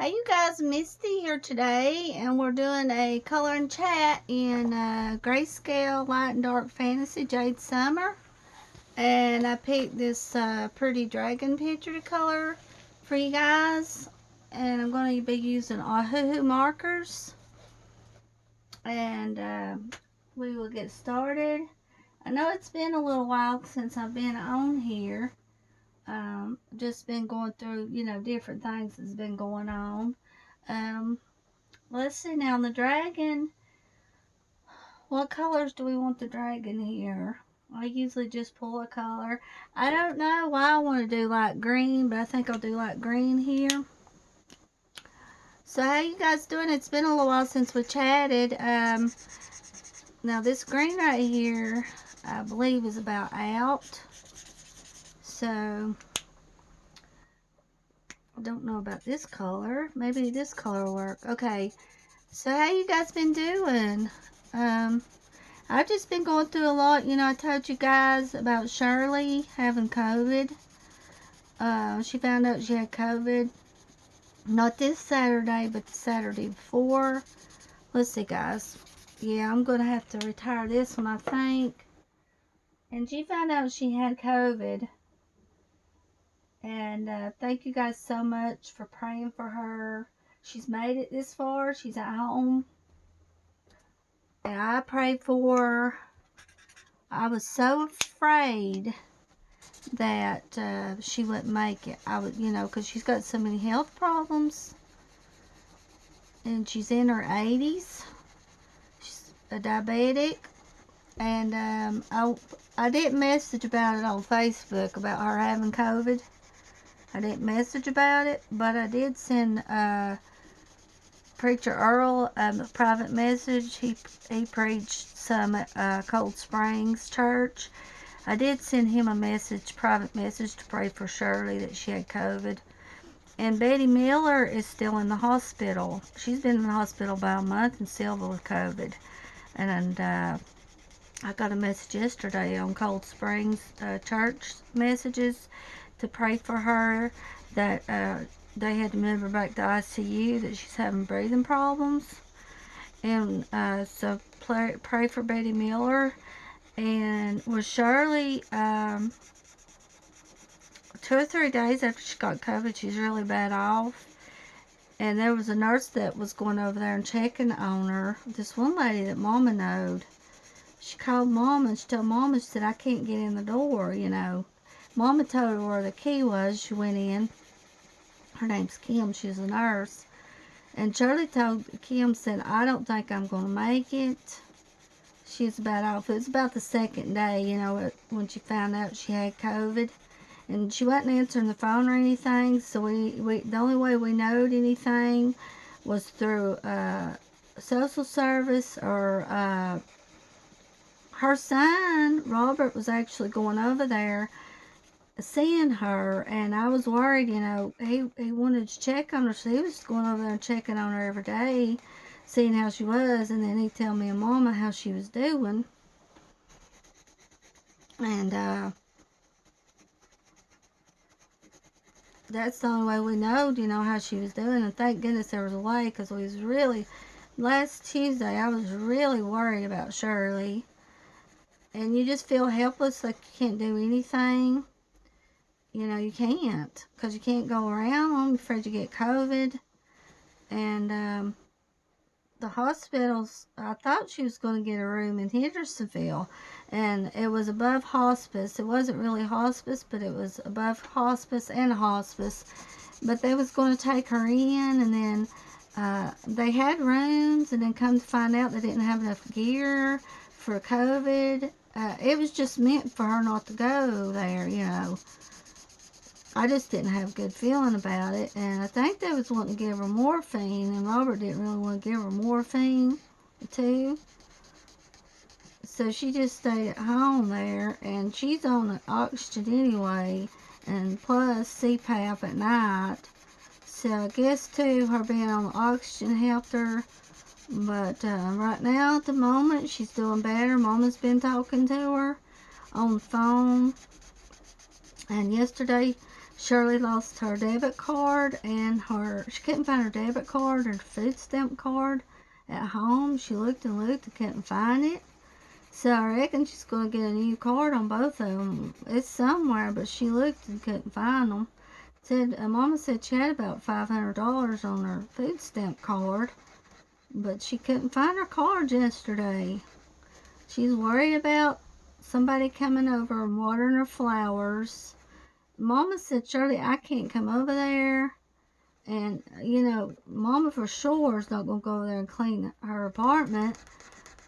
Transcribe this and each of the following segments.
Hey you guys, Misty here today, and we're doing a color and chat in Grayscale Light and Dark Fantasy Jade Summer. And I picked this pretty dragon picture to color for you guys. And I'm going to be using Ohuhu markers. And we will get started. I know it's been a little while since I've been on here. Just been going through, different things that's been going on. Let's see now, the dragon. What colors do we want the dragon here? I usually just pull a color. I don't know why I want to do like green, but I think I'll do like green here. So how you guys doing? It's been a little while since we chatted. Now this green right here, I believe is about out. So I don't know about this color. Maybe this color will work. Okay. So how you guys been doing? I've just been going through a lot. I told you guys about Shirley having COVID. She found out she had COVID. Not this Saturday, but the Saturday before. Let's see, guys. Yeah, I'm going to have to retire this one, I think. And she found out she had COVID. And thank you guys so much for praying for her. She's made it this far. She's at home. And I prayed for her. I was so afraid that she wouldn't make it. I would, because she's got so many health problems. And she's in her 80s. She's a diabetic. And I didn't message about it on Facebook about her having COVID. I didn't message about it, but I did send Preacher Earl a private message. He preached some at Cold Springs Church. I did send him a message, private message, to pray for Shirley that she had COVID. And Betty Miller is still in the hospital. She's been in the hospital about a month and still with COVID. And I got a message yesterday on Cold Springs Church messages to pray for her, that they had to move her back to ICU, that she's having breathing problems. And so pray for Betty Miller. And with Shirley, 2 or 3 days after she got COVID, she's really bad off. And there was a nurse that was going over there and checking on her. This one lady that Mama knowed. She called Mama and she told Mama, she said, I can't get in the door, Mama told her where the key was. She went in. Her name's Kim. She's a nurse. And Shirley told Kim, said, I don't think I'm going to make it. She was about off. It was about the second day, when she found out she had COVID. And she wasn't answering the phone or anything. So the only way we knowed anything was through social service, or her son, Robert, was actually going over there seeing her, and I was worried, he wanted to check on her, so he was going over there and checking on her every day, seeing how she was, and then he'd tell me and Mama how she was doing. And that's the only way we know, how she was doing. And thank goodness there was a way, because we was really, last Tuesday, I was really worried about Shirley. And you just feel helpless, like you can't do anything. You can't, because you can't go around them. You're afraid you get COVID. And the hospitals, I thought she was going to get a room in Hendersonville. And it was above hospice. It wasn't really hospice, but it was above hospice and hospice. But they was going to take her in, and then they had rooms, and then come to find out they didn't have enough gear for COVID. It was just meant for her not to go there, I just didn't have a good feeling about it, and I think they was wanting to give her morphine, and Robert didn't really want to give her morphine, too. So she just stayed at home there, and she's on oxygen anyway, and plus CPAP at night. So I guess, too, her being on oxygen helped her. But right now, at the moment, she's doing better. Mama's been talking to her on the phone. And yesterday, Shirley lost her debit card and she couldn't find her debit card or food stamp card at home. She looked and looked and couldn't find it. So I reckon she's going to get a new card on both of them. It's somewhere, but she looked and couldn't find them. Mama said she had about $500 on her food stamp card, but she couldn't find her card yesterday. She's worried about somebody coming over and watering her flowers. Mama said, Shirley, I can't come over there. And, Mama for sure is not going to go over there and clean her apartment.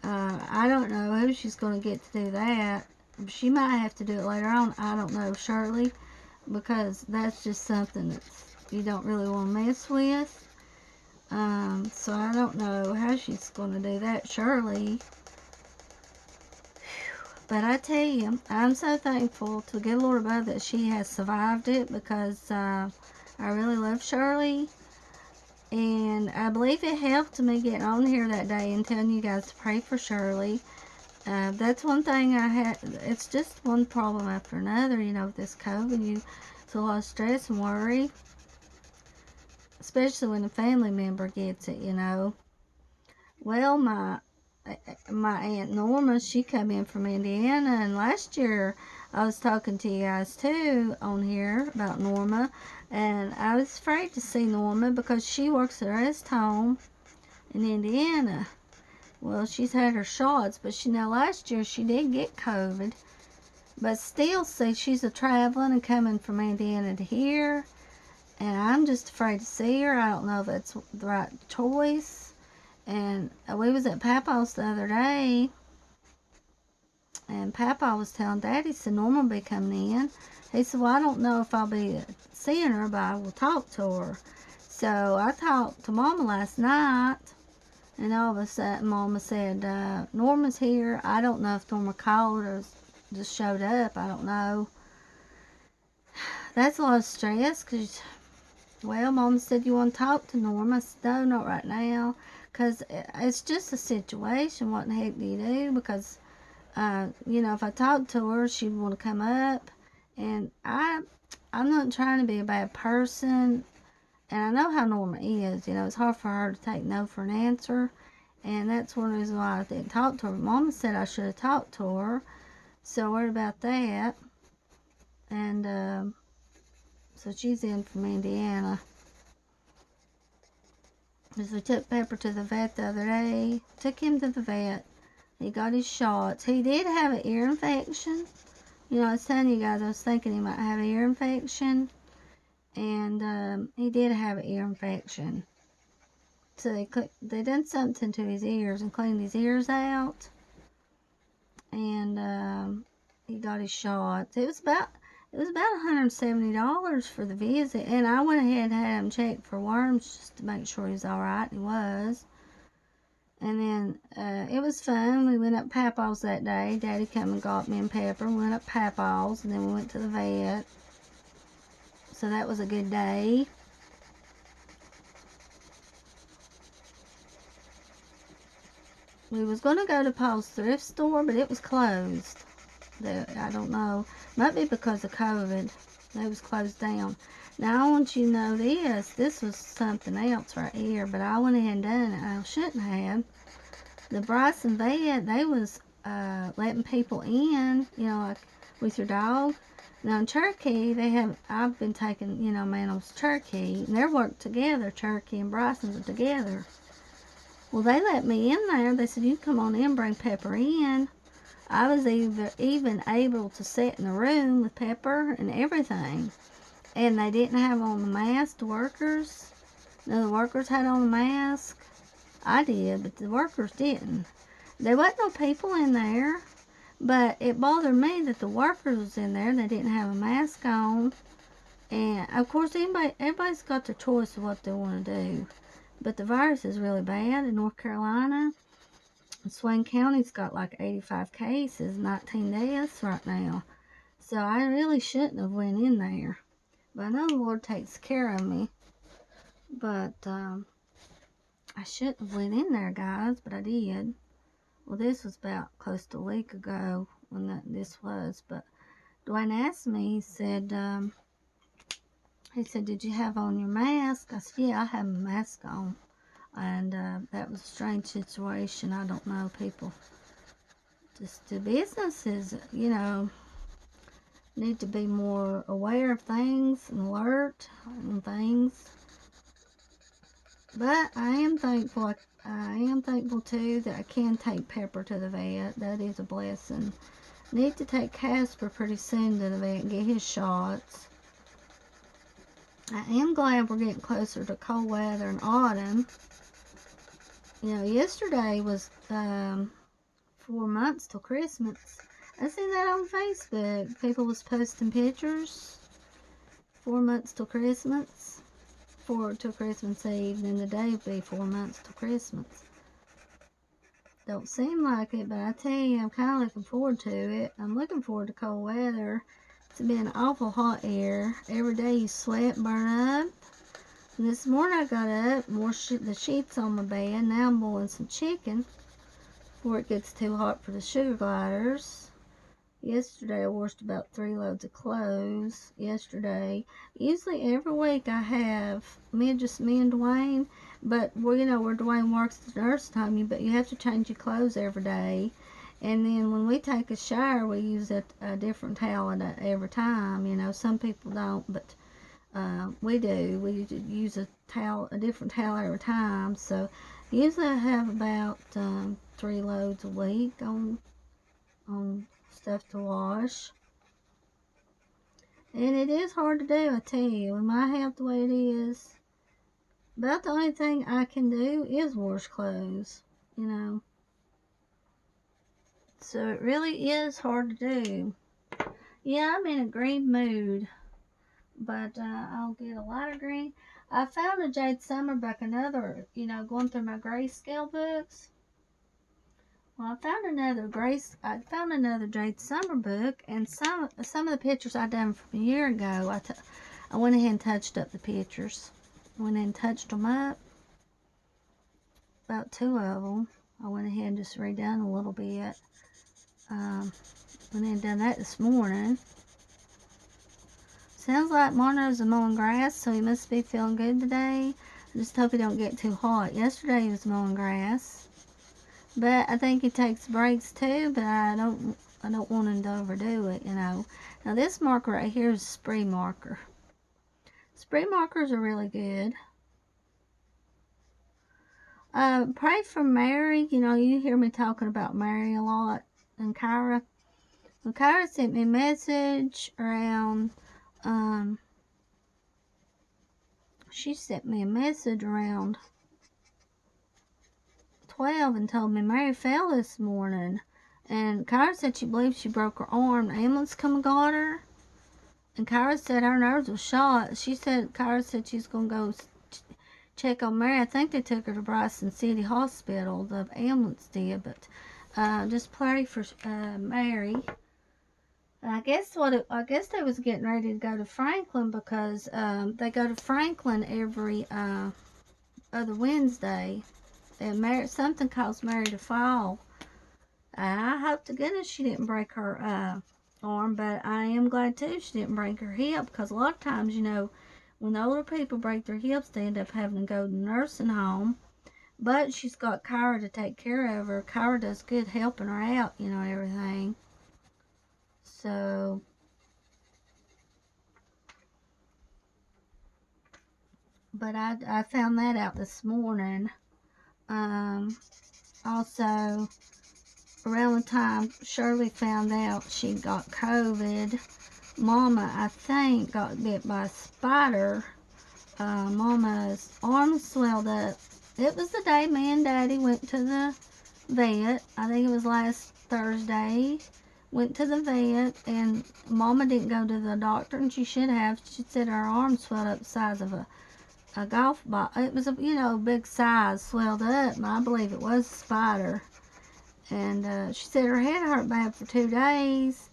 I don't know who she's going to get to do that. She might have to do it later on. I don't know, Shirley, because that's just something that you don't really want to mess with. So I don't know how she's going to do that, Shirley. But I tell you, I'm so thankful to the good Lord above that she has survived it, because I really love Shirley. And I believe it helped me getting on here that day and telling you guys to pray for Shirley. That's one thing I had. It's just one problem after another, with this COVID. It's a lot of stress and worry, especially when a family member gets it, Well, my Aunt Norma, she come in from Indiana, and last year I was talking to you guys too on here about Norma, and I was afraid to see Norma because she works at a rest home in Indiana. Well, she's had her shots, but last year she did get COVID, but still, see, she's a traveling and coming from Indiana to here, and I'm just afraid to see her. I don't know if that's the right choice. And we was at Papa's the other day, and Papa was telling Daddy, said Norma will be coming in. He said, well, I don't know if I'll be seeing her, but I will talk to her. So I talked to Mama last night, and all of a sudden Mama said, Norma's here. I don't know if Norma called or just showed up. I don't know. That's a lot of stress, because, well, Mama said, you want to talk to Norma? I said, no, not right now. Because it's just a situation. What in the heck do you do? Because, if I talked to her, she'd want to come up. And I'm not trying to be a bad person. And I know how Norma is. It's hard for her to take no for an answer. And that's one reason why I didn't talk to her. Mama said I should have talked to her. So worried about that. And so she's in from Indiana. Because we took Pepper to the vet the other day. Took him to the vet. He got his shots. He did have an ear infection. I was telling you guys, I was thinking he might have an ear infection. And he did have an ear infection. So they done something to his ears and cleaned his ears out. And he got his shots. It was about $170 for the visit, and I went ahead and had him checked for worms just to make sure he was alright. He was. And then it was fun. We went up Papa's that day. Daddy come and got me and Pepper. We went up Papa's, and then we went to the vet. So that was a good day. We was going to go to Paul's thrift store, but it was closed. I don't know. Might be because of COVID. They was closed down. Now I want you to know this. This was something else right here, but I went ahead and done it. I shouldn't have. The Bryson vet, they was letting people in, like with your dog. Now in Cherokee, I've been taking, Manuel's Cherokee, and they're worked together. Cherokee and Bryson's are together. Well, they let me in there. They said, you come on in, bring Pepper in. I was even able to sit in the room with Pepper and everything. And they didn't have on the mask, the workers. No, the workers had on a mask. I did, but the workers didn't. There wasn't no people in there. But it bothered me that the workers was in there and they didn't have a mask on. And, of course, everybody's got their choice of what they want to do. But the virus is really bad in North Carolina. Swain County's got like 85 cases, 19 deaths right now. So I really shouldn't have went in there. But I know the Lord takes care of me. But I shouldn't have went in there, guys, but I did. Well, this was about close to a week ago when this was. But Dwayne asked me, he said, He said, "Did you have on your mask?" I said, "Yeah, I have my mask on." And that was a strange situation. I don't know, people. Just the businesses, you know, need to be more aware of things and alert on things. But I am thankful. I am thankful too that I can take Pepper to the vet. That is a blessing. Need to take Casper pretty soon to the vet and get his shots. I am glad we're getting closer to cold weather and autumn. You know, yesterday was 4 months till Christmas. I seen that on Facebook. People was posting pictures. 4 months till Christmas. 4 till Christmas Eve. Then the day will be 4 months till Christmas. Don't seem like it, but I tell you, I'm kind of looking forward to it. I'm looking forward to cold weather. It's been awful hot here. Every day you sweat and burn up. And this morning I got up, the sheets on my bed. Now I'm boiling some chicken before it gets too hot for the sugar gliders. Yesterday I washed about 3 loads of clothes. Yesterday, usually every week I have me and Dwayne, but where Dwayne works at the nursing home, but you have to change your clothes every day. And then when we take a shower, we use a different towel every time. You know, some people don't, but we do. We use a different towel every time. So usually I have about 3 loads a week on stuff to wash. And it is hard to do, I tell you. With my health the way it is, about the only thing I can do is wash clothes, you know. So it really is hard to do. Yeah, I'm in a green mood, but I'll get a lot of green. I found a Jade Summer book, going through my Grayscale books. Well, I found another Jade Summer book, and some of the pictures I done from a year ago. I went ahead and touched up the pictures. Went ahead and touched them up. About 2 of them. I went ahead and just redone a little bit. Went ahead and done that this morning. Sounds like Monroe's mowing grass, so he must be feeling good today. I just hope he don't get too hot. Yesterday he was mowing grass. But I think he takes breaks too, but I don't want him to overdo it, you know. Now this marker right here is a spree marker. Spree markers are really good. Pray for Mary. You know, you hear me talking about Mary a lot. And Kyra. Well, Kyra sent me a message around, she sent me a message around 12 and told me Mary fell this morning. And Kyra said she believes she broke her arm. The ambulance come and got her. And Kyra said her nerves were shot. Kyra said she's going to go check on Mary. I think they took her to Bryson City Hospital. The ambulance did. But just pray for Mary. I guess they was getting ready to go to Franklin because they go to Franklin every other Wednesday. And something caused Mary to fall. I hope to goodness she didn't break her arm, but I am glad too she didn't break her hip, because a lot of times, you know, when the older people break their hips, they end up having to go to the nursing home. But she's got Kyra to take care of her. Kyra does good helping her out, you know, everything. So, but I found that out this morning. Also, around the time Shirley found out she got COVID, Mama, I think, got bit by a spider. Mama's arm swelled up. It was the day me and Daddy went to the vet. I think it was last Thursday. Went to the vet, and Mama didn't go to the doctor, and she should have. She said her arm swelled up the size of a golf ball. It was a big size, swelled up, and I believe it was a spider. And she said her head hurt bad for 2 days.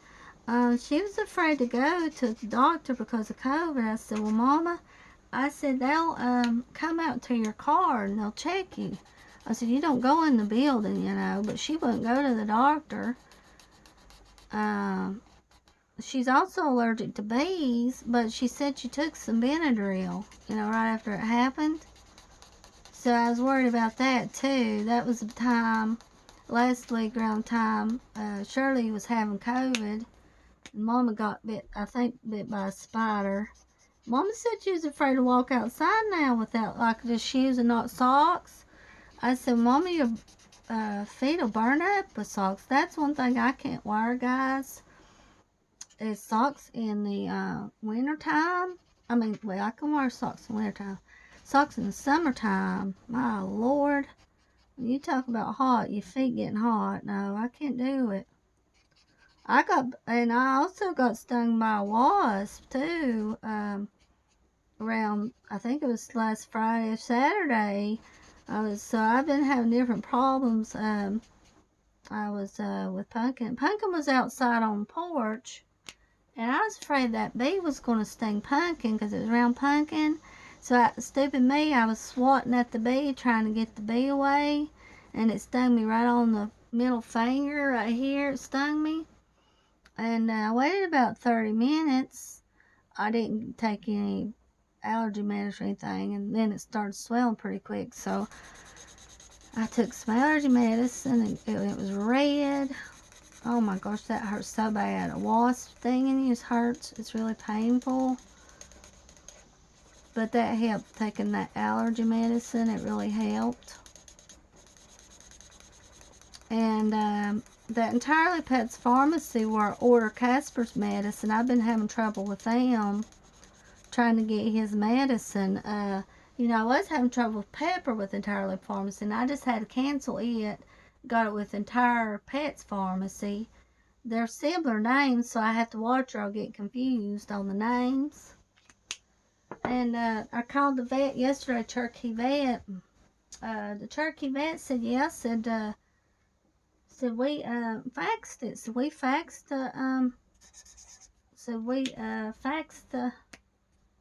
She was afraid to go to the doctor because of COVID. I said, well, Mama, I said, they'll come out to your car and they'll check you. I said, you don't go in the building, you know. But she wouldn't go to the doctor. she's also allergic to bees, but she said she took some Benadryl, right after it happened. So I was worried about that too. That was the time, last week around the time Shirley was having COVID. And Mama got bit, I think, bit by a spider. Mama said she was afraid to walk outside now without, like, just shoes and not socks. I said, Mama, your feet will burn up with socks. That's one thing I can't wear, guys, is socks in the winter time. I mean, well, I can wear socks in winter time. Socks in the summertime, my Lord. When you talk about hot, your feet getting hot. No, I can't do it. And I also got stung by a wasp too. Around, I think it was last Friday or Saturday. So I've been having different problems. I was with Pumpkin. Pumpkin was outside on the porch, and I was afraid that bee was going to sting Pumpkin because it was around Pumpkin. So, stupid me, I was swatting at the bee, trying to get the bee away, and it stung me right on the middle finger right here. It stung me. And I waited about 30 minutes. I didn't take any allergy medicine or anything, and then it started swelling pretty quick. So I took some allergy medicine, and it was red. Oh my gosh, that hurts so bad. A wasp stinging you hurts. It's really painful. But that helped, taking that allergy medicine. It really helped. And that Entirely Pets Pharmacy where I order Casper's medicine, I've been having trouble with them, trying to get his medicine. I was having trouble with Pepper with Entirely Pharmacy, and I just had to cancel it. Got it with Entire Pets Pharmacy. They're similar names, so I have to watch or I'll get confused on the names. And I called the vet yesterday, Turkey Vet. The Turkey Vet said yes, said we faxed it. So we faxed the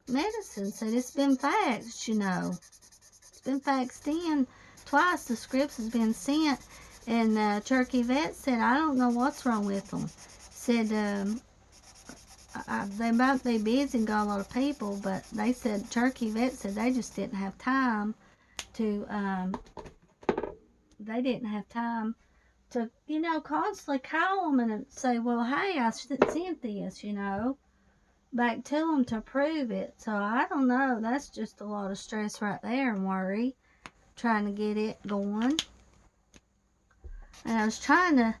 medicine. Said it's been faxed, It's been faxed in twice. The scripts has been sent. And Turkey Vet said, I don't know what's wrong with them. Said they might be busy and got a lot of people, but they said, Turkey Vet said they just didn't have time to, constantly call them and say, well, hey, I sent this, back to them to prove it. So I don't know. That's just a lot of stress right there and worry, trying to get it going. And I was trying to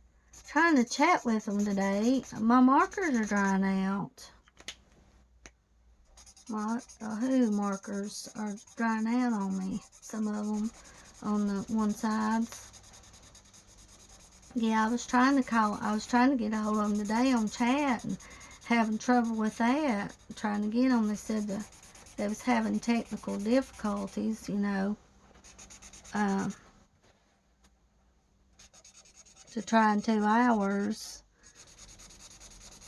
chat with them today. My markers are drying out. My Who markers are drying out on me. Some of them on the one side. Yeah, I was trying to get a hold of them today on chat and having trouble with that. Trying to get them. They said they was having technical difficulties, to try in 2 hours.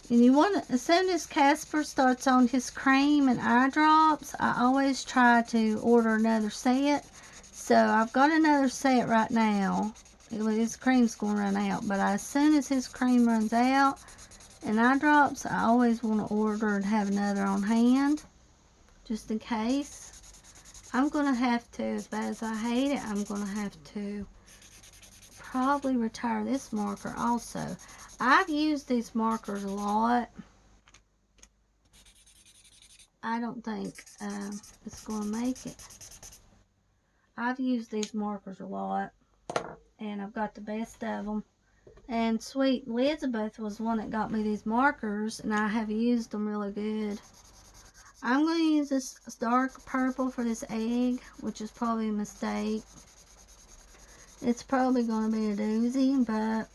And as soon as Casper starts on his cream and eye drops, I always try to order another set. So I've got another set right now. His cream's going to run out, but as soon as his cream runs out and eye drops, I always want to order and have another on hand, just in case. I'm going to have to, as bad as I hate it, I'm going to have to probably retire this marker also. I've used these markers a lot. I don't think it's going to make it. I've used these markers a lot, and I've got the best of them. And Sweet Elizabeth was one that got me these markers, and I have used them really good. I'm going to use this dark purple for this egg, which is probably a mistake. It's probably going to be a doozy, but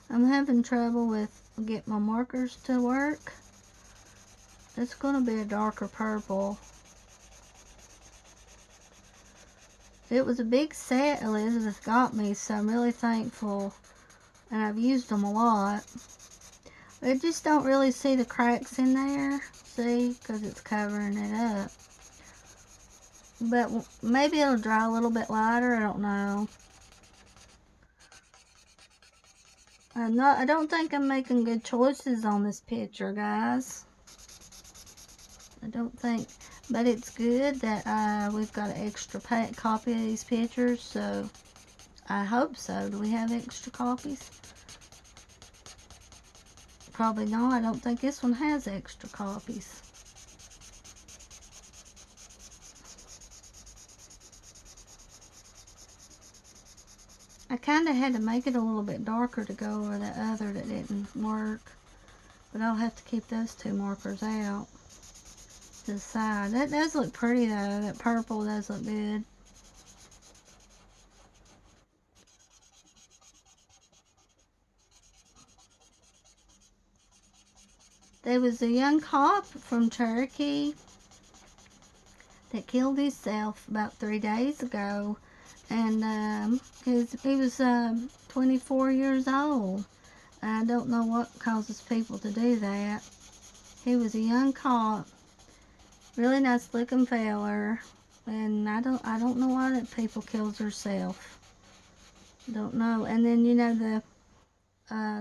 I'm having trouble with getting my markers to work. It's going to be a darker purple. It was a big set Elizabeth got me, so I'm really thankful. And I've used them a lot. I just don't really see the cracks in there. See? Because it's covering it up. But maybe it'll dry a little bit lighter. I don't know. I don't think I'm making good choices on this picture, guys. I don't think, but it's good that we've got an extra copy of these pictures, so I hope so. Do we have extra copies? Probably not. I don't think this one has extra copies. I kind of had to make it a little bit darker to go over the other that didn't work. But I'll have to keep those two markers out to the side. That does look pretty though. That purple does look good. There was a young cop from Cherokee that killed himself about 3 days ago. And he was 24 years old. I don't know what causes people to do that. He was a young cop, really nice looking feller, and I don't know why that people kills themselves. Don't know. And then you know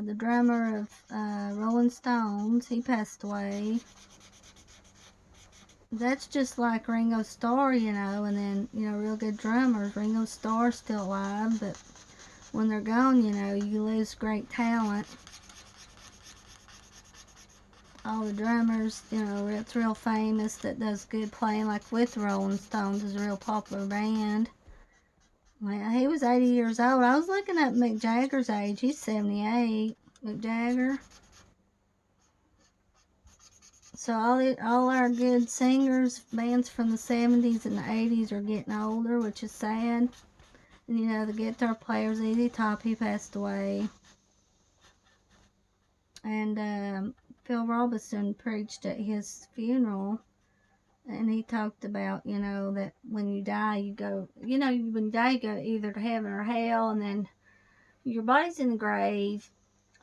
the drummer of Rolling Stones, he passed away. That's just like Ringo Starr, you know, and then, you know, real good drummers. Ringo Starr's still alive, but when they're gone, you know, you lose great talent. All the drummers, you know, it's real famous that does good playing, like with Rolling Stones is a real popular band. Well, he was 80 years old. I was looking up Mick Jagger's age. He's 78. Mick Jagger. So all our good singers, bands from the 70s and the 80s are getting older, which is sad. And you know, the guitar player ZZ Top, he passed away. And Phil Robinson preached at his funeral, and he talked about, you know, that when you die, you go, you know, when you die, you go either to heaven or hell, and then your body's in the grave.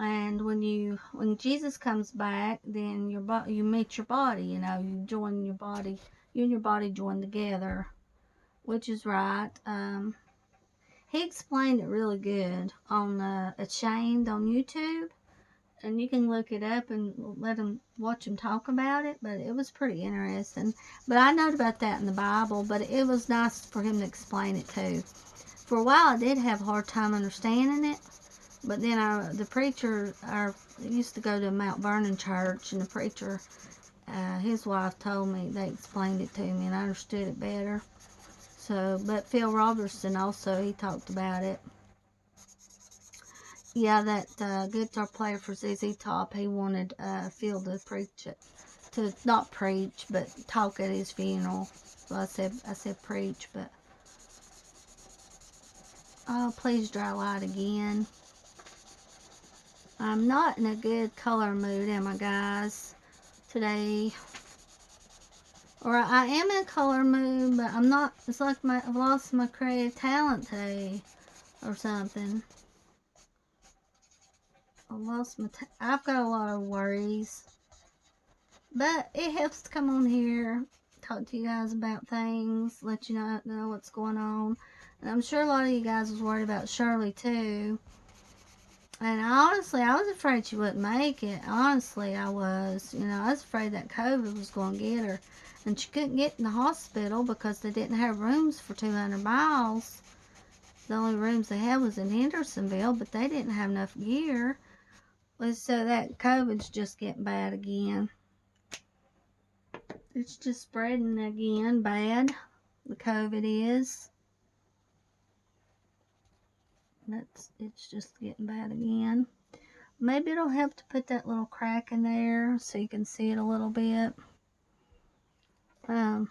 And when Jesus comes back, then you meet your body, you know, you join your body, you and your body join together, which is right. He explained it really good on Ashamed on YouTube, and you can look it up and watch him talk about it. But it was pretty interesting. But I know about that in the Bible, but it was nice for him to explain it too. For a while, I did have a hard time understanding it. But then the preacher, used to go to Mount Vernon Church, and the preacher, his wife told me, they explained it to me, and I understood it better. So, but Phil Robertson also, he talked about it. Yeah, that guitar player for ZZ Top, he wanted Phil to preach it, to not preach, but talk at his funeral. So I said preach, but oh, please dry light again. I'm not in a good color mood, am I, guys, today? Or I am in a color mood, but I'm not. It's like I've lost my creative talent today, or something. I've got a lot of worries, but it helps to come on here, talk to you guys about things, let you know what's going on. And I'm sure a lot of you guys was worried about Shirley too. And honestly, I was afraid she wouldn't make it. Honestly, I was. You know, I was afraid that COVID was going to get her. And she couldn't get in the hospital because they didn't have rooms for 200 miles. The only rooms they had was in Hendersonville, but they didn't have enough gear. So that COVID's just getting bad again. It's just spreading again bad. The COVID is. It's just getting bad again. Maybe it'll help to put that little crack in there so you can see it a little bit. And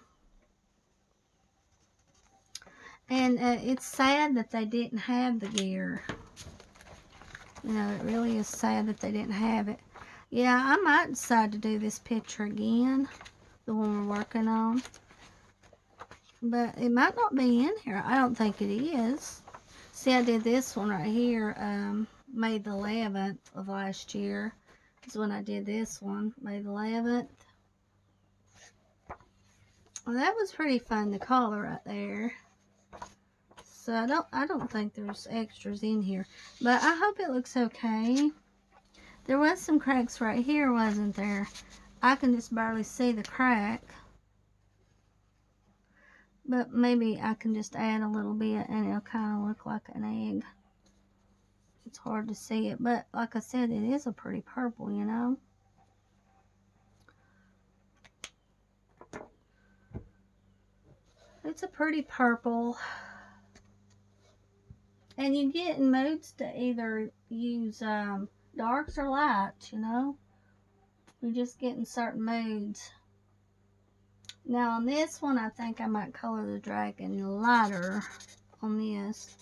it's sad that they didn't have the gear. You know, it really is sad that they didn't have it. Yeah, I might decide to do this picture again, the one we're working on. But it might not be in here. I don't think it is. See, I did this one right here, May the 11th of last year is when I did this one, May the 11th. Well, that was pretty fun to color right there. So I don't think there's extras in here. But I hope it looks okay. There was some cracks right here, wasn't there? I can just barely see the crack. But maybe I can just add a little bit and it'll kind of look like an egg. It's hard to see it, but like I said, it is a pretty purple, you know. It's a pretty purple. And you get in moods to either use darks or lights, you know. You just get in certain moods. Now on this one, I think I might color the dragon lighter on this.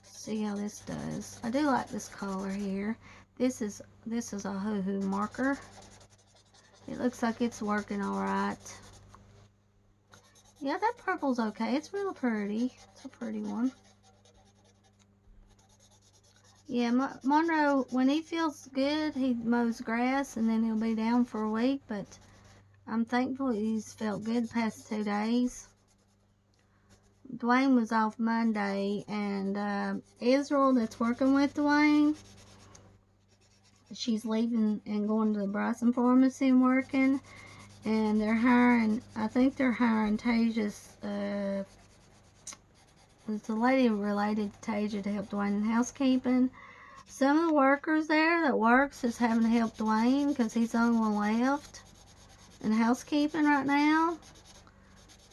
See how this does. I do like this color here. This is a hoo-hoo marker. It looks like it's working all right. Yeah, that purple's okay. It's real pretty. It's a pretty one. Yeah, Monroe, when he feels good, he mows grass and then he'll be down for a week, but I'm thankful he's felt good the past 2 days. Dwayne was off Monday, and Israel, that's working with Dwayne, she's leaving and going to the Bryson Pharmacy and working, and they're hiring, I think they're hiring Tasia's, it's a lady related to Tasia to help Dwayne in housekeeping. Some of the workers there that works is having to help Dwayne because he's the only one left in housekeeping right now.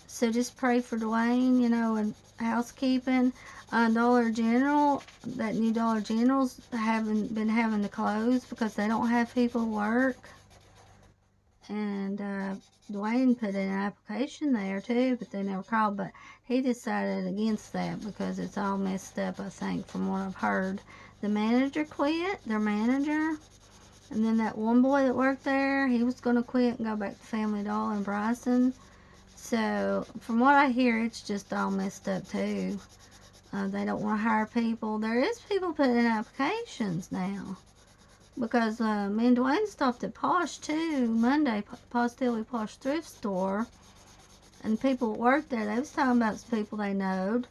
So just pray for Dwayne, you know, and housekeeping. Dollar General, that new Dollar General's been having to close because they don't have people work. And Dwayne put in an application there too, but they never called. But he decided against that because it's all messed up, I think, from what I've heard. The manager quit, their manager. And then that one boy that worked there, he was going to quit and go back to Family Dollar in Bryson. So, from what I hear, it's just all messed up too. They don't want to hire people. There is people putting in applications now. Because me and Dwayne stopped at Posh too, Monday, Positively Posh Thrift Store. And people that worked there, they was talking about some people they knowed,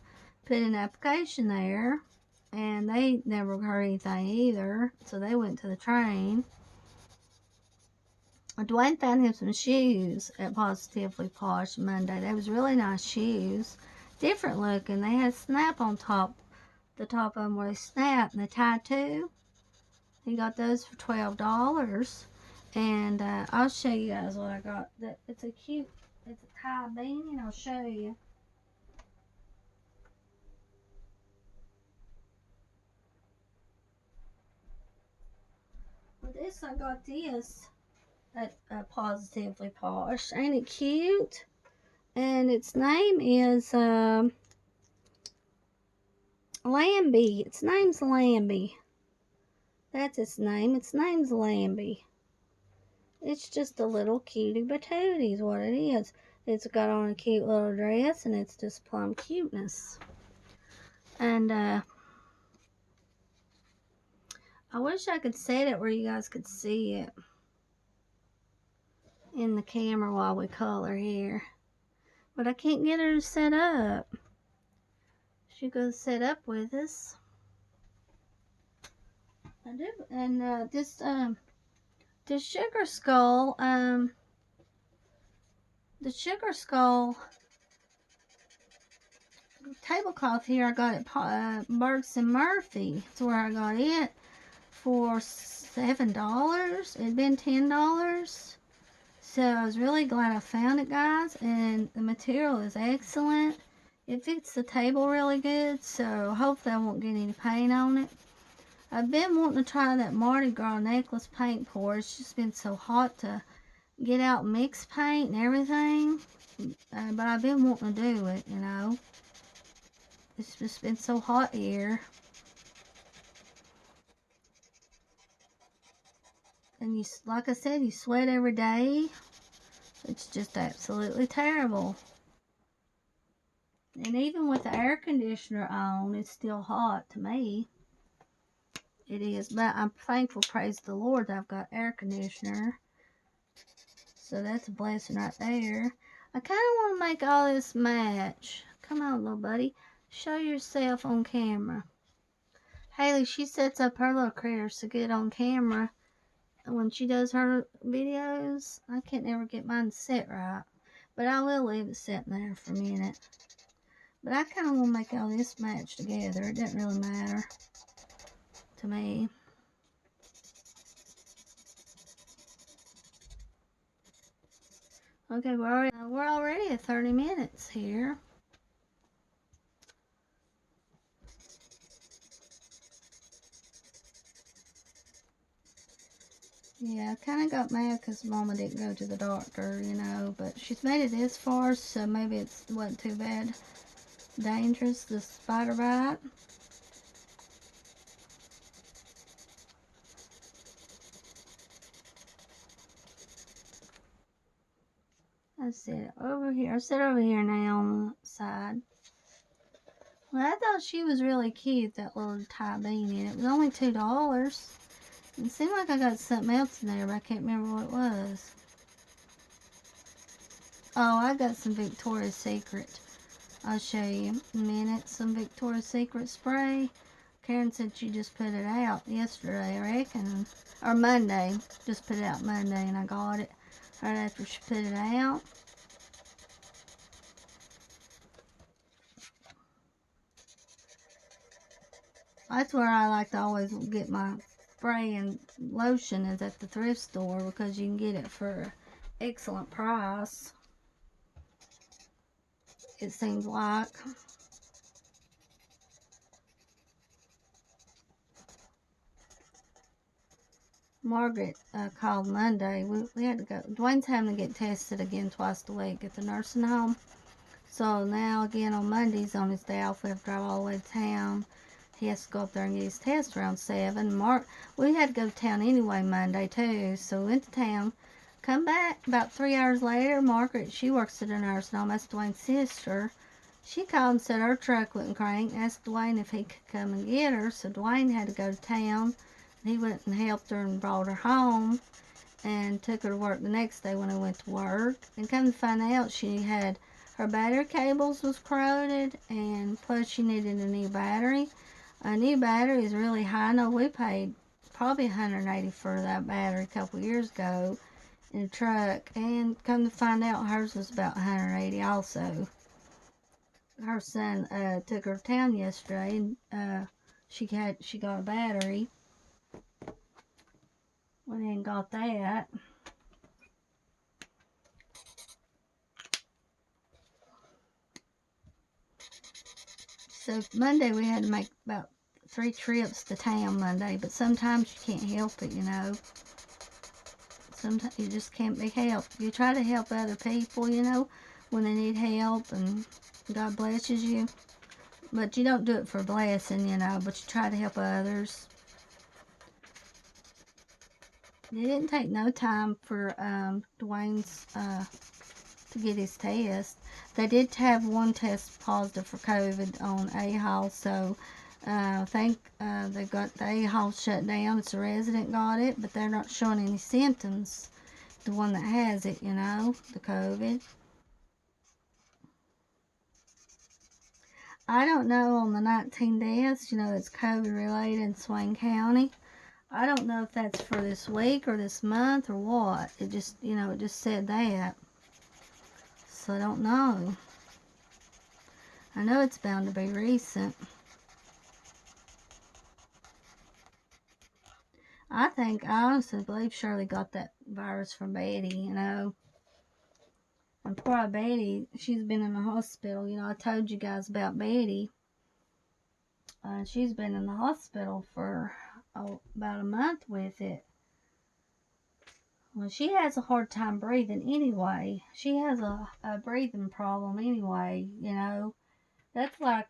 put in an application there. And they never heard anything either. So they went to the train. Dwayne found him some shoes at Positively Posh Monday. They was really nice shoes. Different looking. They had snap on top. The top of them were snap and the tie too. He got those for $12. And I'll show you guys what I got. It's a cute, it's a tie beanie. I'll show you. With this, I got this at Positively Posh. Ain't it cute? And its name is Lambie. Its name's Lambie. That's its name. Its name's Lambie. It's just a little cutie patootie is what it is. It's got on a cute little dress and it's just plum cuteness. And I wish I could set it where you guys could see it in the camera while we color here. But I can't get her to set up. She goes set up with us. I do. And the sugar skull, tablecloth here I got at Burks and Murphy. That's where I got it for $7. It had been $10. So I was really glad I found it, guys. And the material is excellent. It fits the table really good. So hopefully I won't get any paint on it. I've been wanting to try that Mardi Gras necklace paint pour. It's just been so hot to get out mix paint and everything. But I've been wanting to do it, you know. It's just been so hot here. And you, like I said, you sweat every day. It's just absolutely terrible. And even with the air conditioner on, it's still hot to me. It is, but I'm thankful, praise the Lord, that I've got air conditioner. So that's a blessing right there. I kind of want to make all this match. Come on, little buddy. Show yourself on camera. Haley, she sets up her little critters to get on camera. And when she does her videos, I can't ever get mine set right. But I will leave it sitting there for a minute. But I kind of want to make all this match together. It doesn't really matter to me. Okay, we're already at 30 minutes here. Yeah, I kind of got mad because Mama didn't go to the doctor, you know, but she's made it this far, so maybe it wasn't too bad. Dangerous, the spider bite. I sit over here. I sit over here now on the side. Well, I thought she was really cute, that little Thai beanie. It was only $2. It seemed like I got something else in there, but I can't remember what it was. Oh, I got some Victoria's Secret. I'll show you in a minute. Some Victoria's Secret spray. Karen said she just put it out yesterday, I reckon. Or Monday. Just put it out Monday, and I got it right after she put it out. That's where I like to always get my spray and lotion, is at the thrift store, because you can get it for an excellent price. It seems like. Margaret called Monday. We had to go. Dwayne's having to get tested again twice a week at the nursing home. So now again on Mondays, on his day off, we have to drive all the way to town. He has to go up there and get his test around 7. We had to go to town anyway Monday too, so we went to town. Come back about 3 hours later. Margaret, she works at a nursing home. That's Dwayne's sister. She called and said her truck wouldn't crank. Asked Dwayne if he could come and get her. So Dwayne had to go to town. He went and helped her and brought her home and took her to work the next day when he went to work. And come to find out, she had her battery cables was corroded, and plus she needed a new battery. A new battery is really high. I know we paid probably $180 for that battery a couple years ago in a truck, and come to find out hers was about $180 also. Her son took her to town yesterday, and she got a battery. Went in and got that. So Monday we had to make about 3 trips to town Monday, but sometimes you can't help it, you know. Sometimes you just can't be helped. You try to help other people, you know, when they need help, and God blesses you. But you don't do it for a blessing, you know, but you try to help others. It didn't take no time for Dwayne's to get his test. They did have one test positive for COVID on A-Hall, so I think they got the A-Hall shut down. It's a resident got it, but they're not showing any symptoms. The one that has it, you know, the COVID. I don't know on the 19 deaths, you know, it's COVID related in Swain County. I don't know if that's for this week or this month or what. It just, you know, it just said that. So I don't know. I know it's bound to be recent. I honestly believe Shirley got that virus from Betty, you know. And poor Betty, she's been in the hospital. You know, I told you guys about Betty. She's been in the hospital for about a month with it. Well, she has a hard time breathing anyway. She has a breathing problem anyway, you know. That's like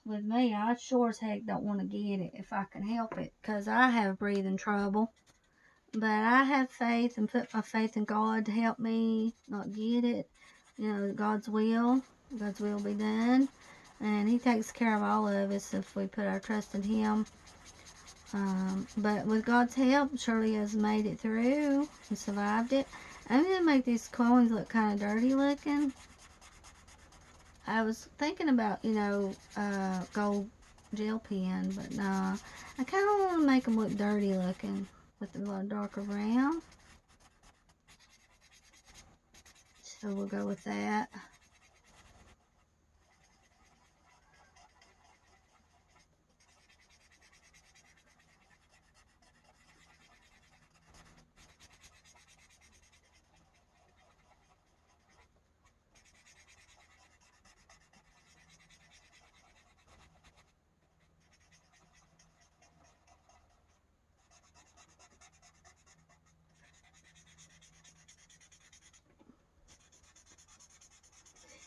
with me, I sure as heck don't want to get it if I can help it, because I have breathing trouble. But I have faith and put my faith in God to help me not get it. You know, God's will be done. And He takes care of all of us if we put our trust in Him. But with God's help, Shirley has made it through and survived it. I'm going to make these coins look kind of dirty looking. I was thinking about, gold gel pen, but nah. I kind of want to make them look dirty looking with a little darker brown. So we'll go with that.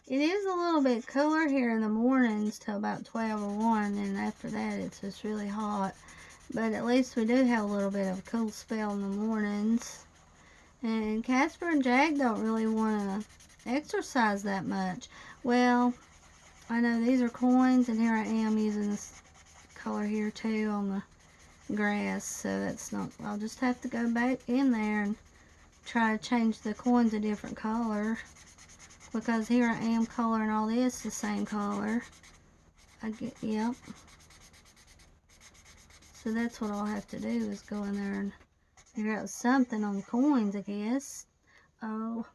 It is a little bit cooler here in the mornings till about 12 or 1, and after that it's just really hot. But at least we do have a little bit of a cool spell in the mornings. And Casper and Jag don't really want to exercise that much. Well, I know these are coins, and here I am using this color here too on the grass, so that's not, I'll just have to go back in there and try to change the coins a different color, because here I am coloring all this the same color. Yep. So that's what I'll have to do, is go in there and figure out something on the coins, I guess. Oh.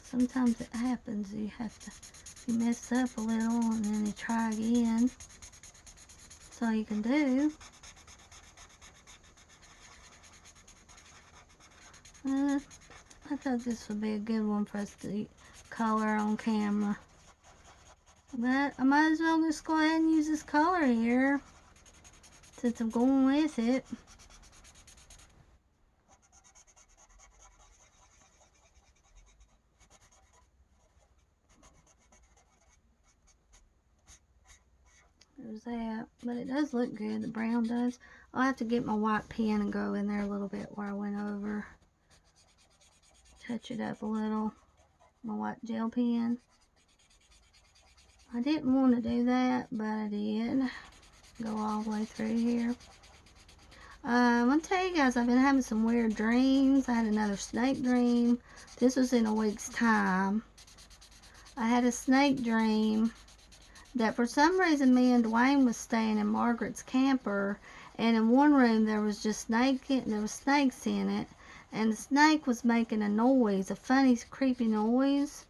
Sometimes it happens, you mess up a little and then you try again. That's all you can do. I thought this would be a good one for us to color on camera. But I might as well just go ahead and use this color here, since I'm going with it. There's that. But it does look good, the brown does. I'll have to get my white pen and go in there a little bit where I went over. Touch it up a little. My white gel pen. I didn't want to do that, but I did. Go all the way through here. I'm going to tell you guys, I've been having some weird dreams. I had another snake dream. This was in a week's time. I had a snake dream that for some reason me and Dwayne was staying in Margaret's camper, and in one room there was just snakes in it, and the snake was making a noise, a funny creepy noise,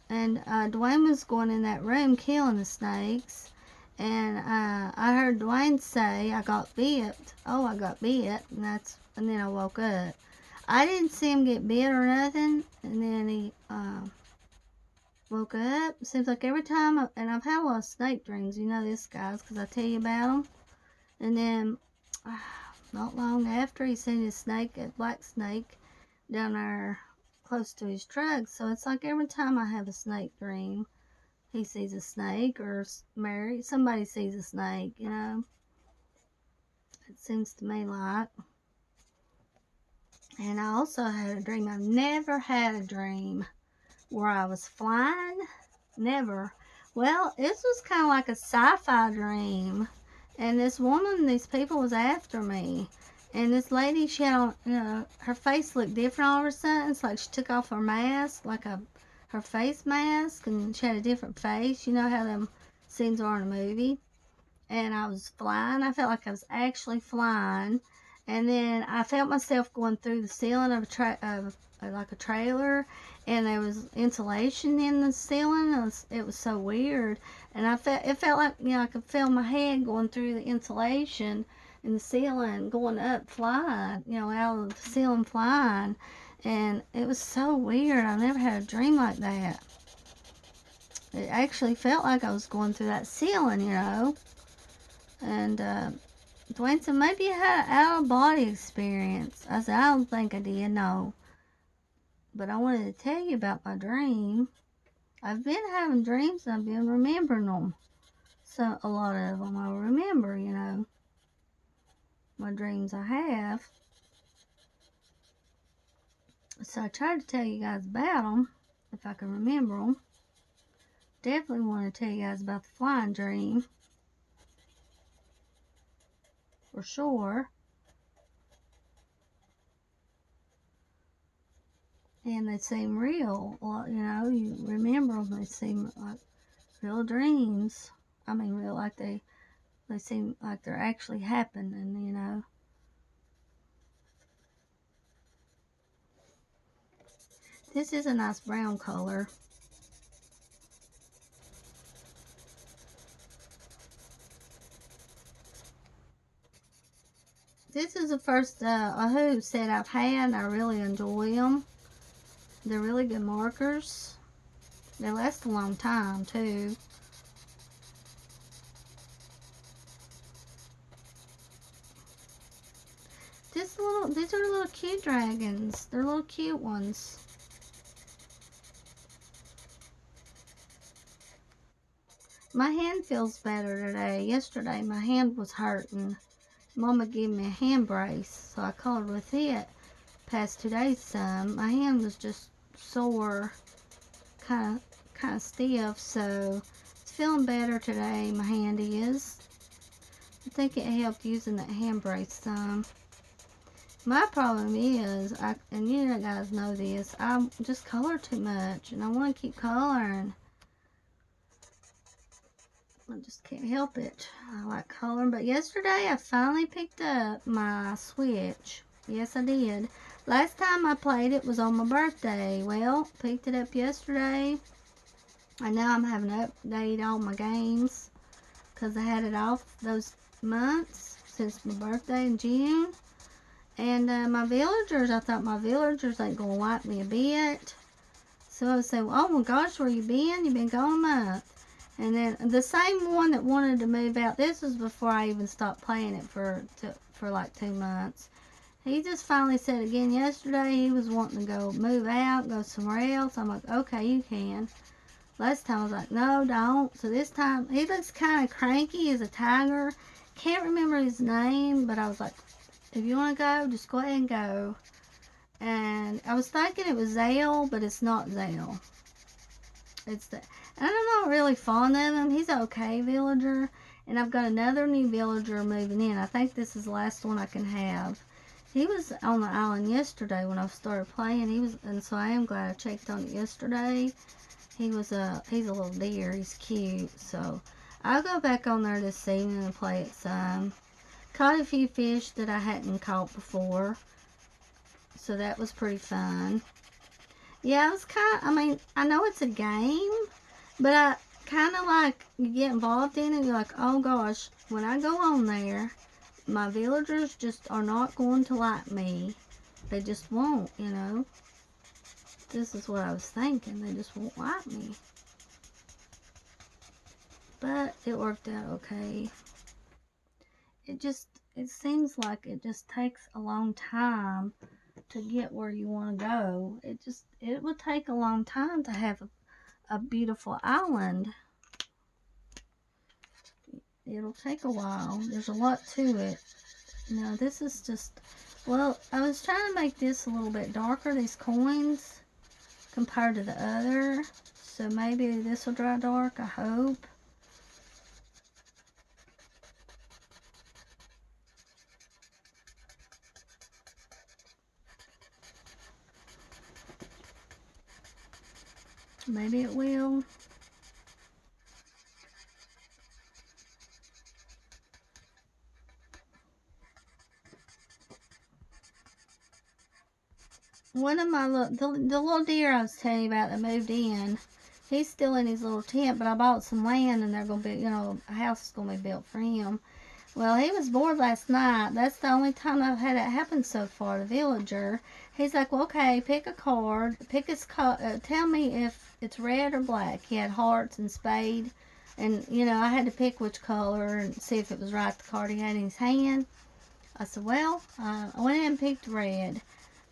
and Dwayne was going in that room killing the snakes, and I heard Dwayne say, I got bit. Oh, I got bit. And then I woke up. I didn't see him get bit or nothing, and then he woke up. Seems like every time, and I've had a lot of snake dreams, you know this, guys, because I tell you about them. And then, not long after, he seen his snake, a black snake, down there close to his truck. So it's like every time I have a snake dream, he sees a snake, or somebody sees a snake, you know. It seems to me like. And I also had a dream. I've never had a dream where I was flying. Never. Well, this was kind of like a sci-fi dream. And these people was after me. And this lady, she had on, her face looked different all of a sudden. It's like she took off her mask, like her face mask, and she had a different face. You know how them scenes are in a movie. And I was flying. I felt like I was actually flying. And then I felt myself going through the ceiling of like a trailer, and there was insulation in the ceiling. It was so weird, and it felt like, I could feel my head going through the insulation in the ceiling, going up, flying, out of the ceiling, flying, and it was so weird. I never had a dream like that. It actually felt like I was going through that ceiling, and Dwayne said, maybe you had an out-of-body experience. I said, I don't think I did, no. But I wanted to tell you about my dream. I've been having dreams, and I've been remembering them. So, a lot of them I remember, my dreams I have. So, I tried to tell you guys about them, if I can remember them. Definitely want to tell you guys about the flying dream. For sure. And they seem real. Well, you know, you remember them. They seem like real dreams. I mean, real, like they seem like they're actually happening, you know. This is a nice brown color. This is the first Ahu set I've had. I really enjoy them. They're really good markers. They last a long time, too. These are little cute dragons. They're little cute ones. My hand feels better today. Yesterday, my hand was hurting. Mama gave me a hand brace, so I colored with it. Past 2 days, some. My hand was just sore, kind of stiff, so it's feeling better today. My hand is. I think it helped using that hand brace some. My problem is, and you guys know this, I just color too much, and I want to keep coloring. I just can't help it. I like coloring, but yesterday I finally picked up my Switch. Yes, I did. Last time I played it was on my birthday. Well, picked it up yesterday, and now I'm having to update all my games because I had it off those months since my birthday in June. And my villagers, I thought my villagers ain't gonna like me a bit. So I said, oh my gosh, where you been? You been gone a month. And then the same one that wanted to move out, this was before I even stopped playing it for like 2 months. He just finally said again yesterday he was wanting to go move out, go somewhere else. I'm like, okay, you can. Last time I was like, no, don't. So this time, he looks kind of cranky as a tiger. Can't remember his name, but I was like, if you want to go, just go ahead and go. And I was thinking it was Zale, but it's not Zale. It's the, and I'm not really fond of him. He's an okay villager. And I've got another new villager moving in. I think this is the last one I can have. He was on the island yesterday when I started playing. And so I am glad I checked on it yesterday. He's a little deer. He's cute. So I'll go back on there this evening and play it some. Caught a few fish that I hadn't caught before. So that was pretty fun. Yeah, it was I mean, I know it's a game, but I kind of like, you get involved in it, you're like, oh gosh, when I go on there, my villagers just are not going to like me. They just won't, you know. This is what I was thinking. They just won't like me. But it worked out okay. It seems like it just takes a long time to get where you want to go. It would take a long time to have a beautiful island. It'll take a while. There's a lot to it. Now this is just, well, I was trying to make this a little bit darker, these coins, compared to the other. So maybe this will dry dark, I hope. Maybe it will. One of my the little deer I was telling you about that moved in, he's still in his little tent, but I bought some land and they're going to be, you know, a house is going to be built for him. Well, he was bored last night. That's the only time I've had it happen so far, the villager. He's like, well, okay, pick a card. Tell me if it's red or black. He had hearts and spade. And, you know, I had to pick which color and see if it was right, the card he had in his hand. I said, well, I went ahead and picked red.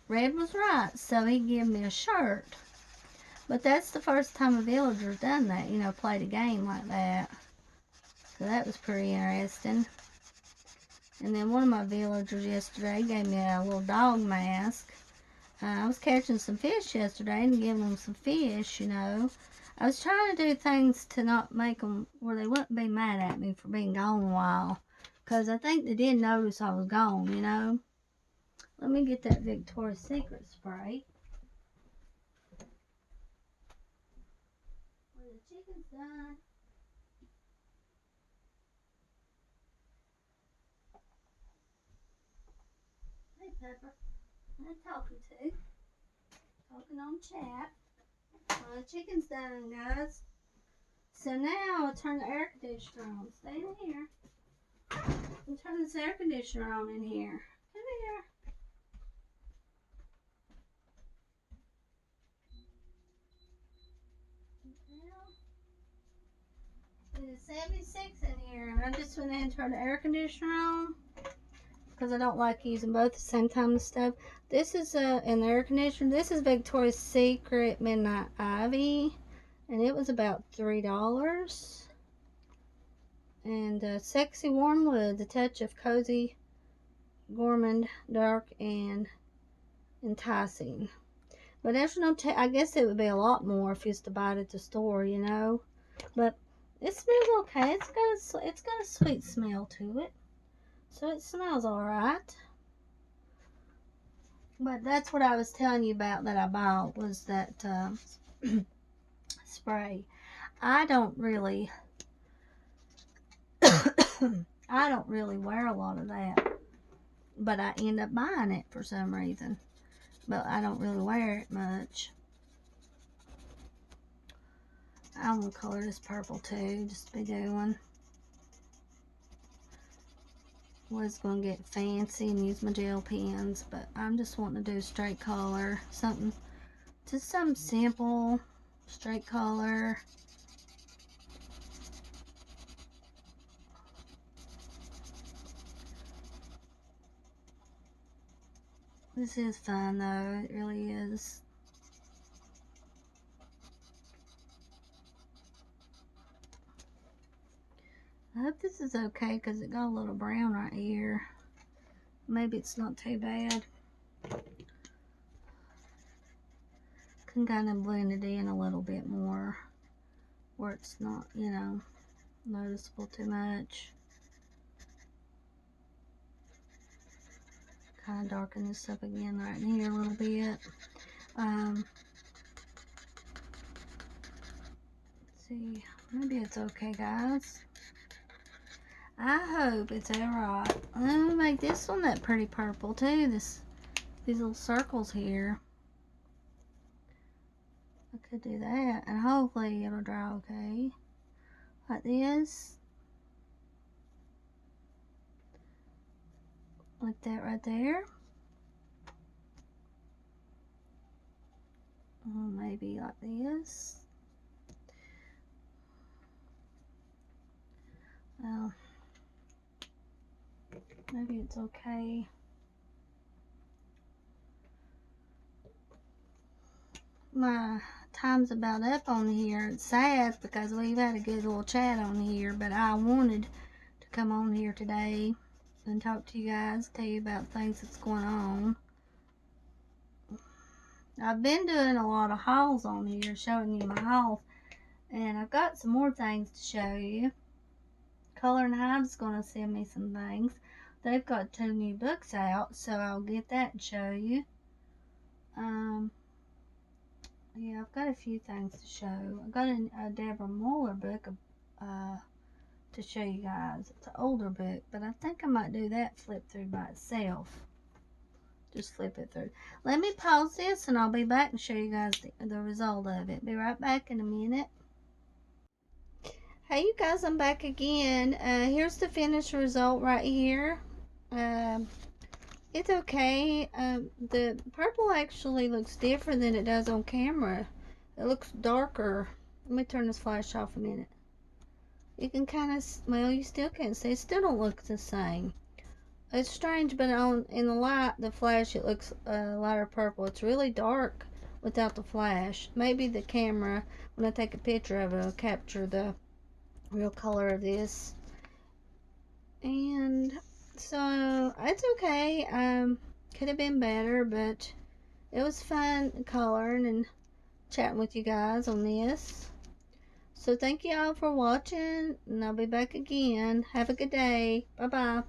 Red was right, so he gave me a shirt. But that's the first time a villager's done that, you know, played a game like that. So that was pretty interesting. And then one of my villagers yesterday gave me a little dog mask. I was catching some fish yesterday and giving them some fish, you know. I was trying to do things to not make them where they wouldn't be mad at me for being gone a while. Because I think they did notice I was gone, you know. Let me get that Victoria's Secret spray. chicken's done. Hey, Pepper. I'm talking to. Talking on chat. The chicken's done, guys. So now I'll turn the air conditioner on. Stay in here. I'll turn this air conditioner on in here. Come here. It's 76 in here, and I just went in and turned the air conditioner on because I don't like using both at the same time and stuff. This is an air conditioner. This is Victoria's Secret Midnight Ivy, and it was about $3. And Sexy Warm Wood, the touch of cozy, gourmand, dark, and enticing. But there's no, I guess it would be a lot more if you used to buy it at the store, you know. But it smells okay. It's got a sweet smell to it, so it smells all right. But that's what I was telling you about that I bought, was that spray. I don't really, I don't really wear a lot of that, but I end up buying it for some reason. But I don't really wear it much. I'm gonna color this purple too, just to be doing. Was gonna get fancy and use my gel pens, but I'm just wanting to do straight color, something simple, straight color. This is fun though, it really is. I hope this is okay because it got a little brown right here. Maybe it's not too bad. Can kind of blend it in a little bit more where it's not, you know, noticeable too much. Kind of darken this up again right in here a little bit. Let's see, maybe it's okay, guys. I hope it's alright. Let me make this one that pretty purple too. These little circles here. I could do that, and hopefully it'll dry okay. Like this. Like that right there. Or maybe like this. Well, maybe it's okay. My time's about up on here. It's sad because we've had a good little chat on here, but I wanted to come on here today and talk to you guys, tell you about things that's going on. I've been doing a lot of hauls on here, showing you my hauls, and I've got some more things to show you. Color and Hide's going to send me some things. They've got 2 new books out, so I'll get that and show you. Yeah, I've got a few things to show. I've got a Deborah Muller book to show you guys. It's an older book, but I think I might do that flip through by itself. Just flip it through. Let me pause this and I'll be back and show you guys the result of it. Be right back in a minute. Hey you guys, I'm back again. Here's the finished result right here. It's okay. The purple actually looks different than it does on camera. It looks darker. Let me turn this flash off a minute. You can kind of, well, you still can't see. It still don't look the same. It's strange, but in the light, the flash, it looks lighter purple. It's really dark without the flash. Maybe the camera, when I take a picture of it, will capture the real color of this. And so it's okay. Could have been better, but it was fun coloring and chatting with you guys on this. So thank you all for watching, and I'll be back again. Have a good day. Bye bye.